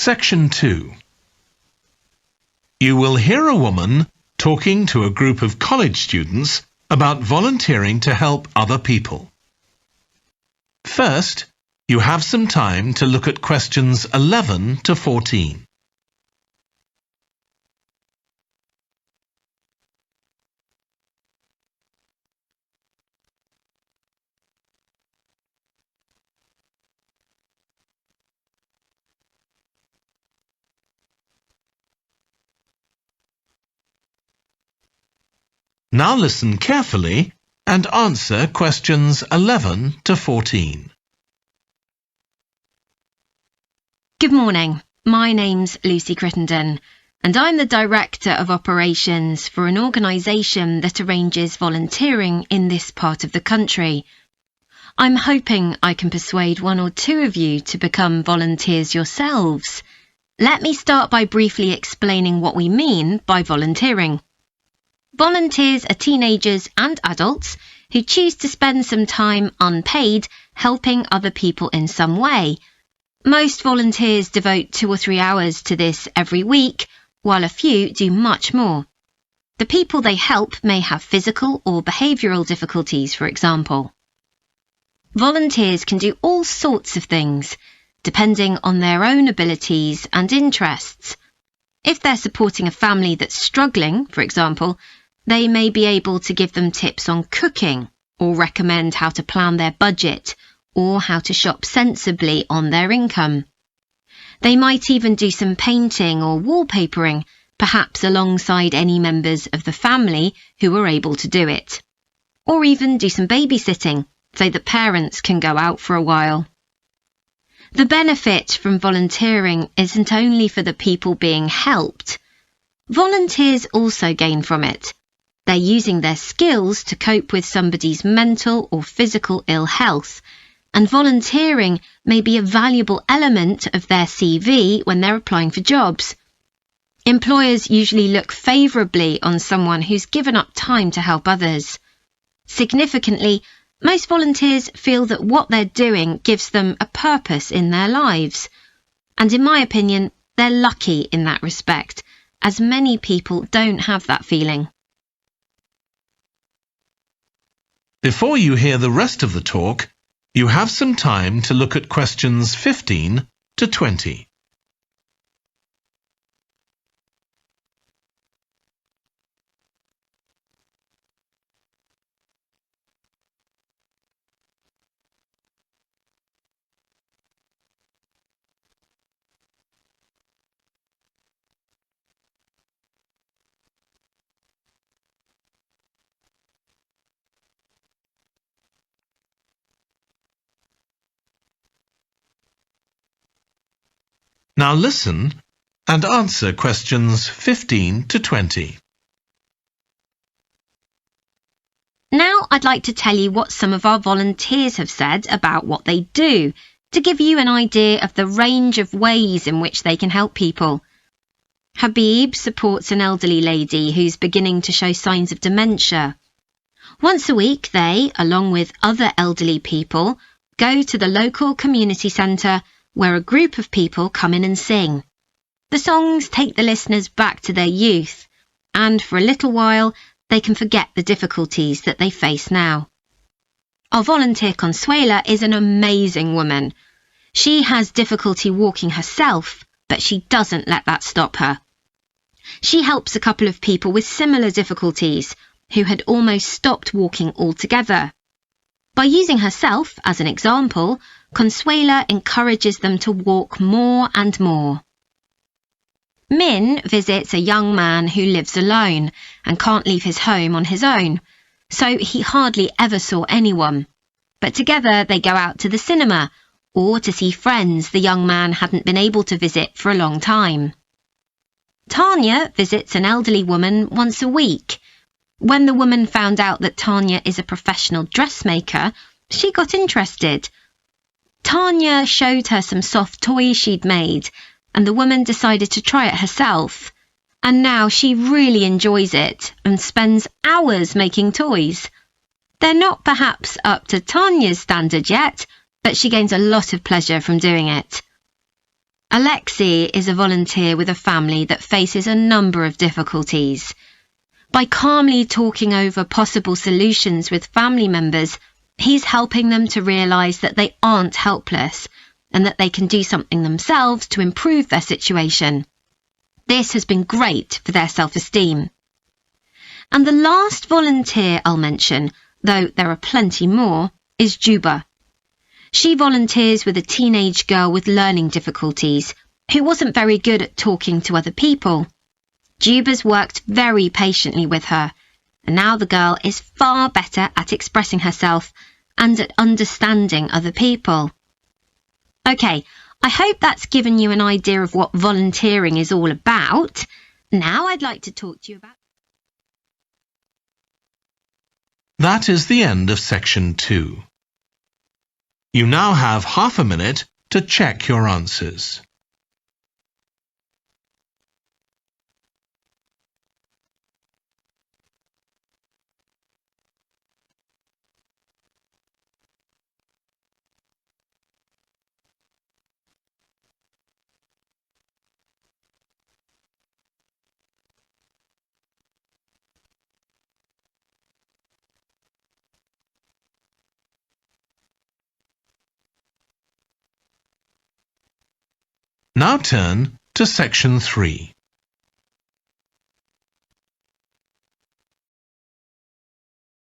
Section 2. You will hear a woman talking to a group of college students about volunteering to help other people. First, you have some time to look at questions 11 to 14. Now listen carefully and answer questions 11 to 14. Good morning. My name's Lucy Crittenden, and I'm the Director of Operations for an organisation that arranges volunteering in this part of the country. I'm hoping I can persuade one or two of you to become volunteers yourselves. Let me start by briefly explaining what we mean by volunteering. Volunteers are teenagers and adults who choose to spend some time unpaid helping other people in some way. Most volunteers devote 2 or 3 hours to this every week, while a few do much more. The people they help may have physical or behavioural difficulties, for example. Volunteers can do all sorts of things, depending on their own abilities and interests. If they're supporting a family that's struggling, for example, they may be able to give them tips on cooking, or recommend how to plan their budget, or how to shop sensibly on their income. They might even do some painting or wallpapering, perhaps alongside any members of the family who are able to do it. Or even do some babysitting, so that parents can go out for a while. The benefit from volunteering isn't only for the people being helped. Volunteers also gain from it. They're using their skills to cope with somebody's mental or physical ill health, and volunteering may be a valuable element of their CV when they're applying for jobs. Employers usually look favourably on someone who's given up time to help others. Significantly, most volunteers feel that what they're doing gives them a purpose in their lives. And in my opinion, they're lucky in that respect, as many people don't have that feeling. Before you hear the rest of the talk, you have some time to look at questions 15 to 20. Now listen and answer questions 15 to 20. Now I'd like to tell you what some of our volunteers have said about what they do, to give you an idea of the range of ways in which they can help people. Habib supports an elderly lady who's beginning to show signs of dementia. Once a week they, along with other elderly people, go to the local community centre where a group of people come in and sing. The songs take the listeners back to their youth, and for a little while they can forget the difficulties that they face now. Our volunteer Consuela is an amazing woman. She has difficulty walking herself, but she doesn't let that stop her. She helps a couple of people with similar difficulties who had almost stopped walking altogether. By using herself as an example, Consuela encourages them to walk more and more. Min visits a young man who lives alone and can't leave his home on his own, so he hardly ever saw anyone. But together they go out to the cinema or to see friends the young man hadn't been able to visit for a long time. Tanya visits an elderly woman once a week. When the woman found out that Tanya is a professional dressmaker, she got interested. Tanya showed her some soft toys she'd made, and the woman decided to try it herself. And now she really enjoys it and spends hours making toys. They're not perhaps up to Tanya's standard yet, but she gains a lot of pleasure from doing it. Alexi is a volunteer with a family that faces a number of difficulties. By calmly talking over possible solutions with family members, he's helping them to realise that they aren't helpless and that they can do something themselves to improve their situation. This has been great for their self-esteem. And the last volunteer I'll mention, though there are plenty more, is Juba. She volunteers with a teenage girl with learning difficulties who wasn't very good at talking to other people. Juba's worked very patiently with her, and now the girl is far better at expressing herself and at understanding other people. Okay, I hope that's given you an idea of what volunteering is all about. Now I'd like to talk to you about... That is the end of section 2. You now have half a minute to check your answers. Now turn to section 3.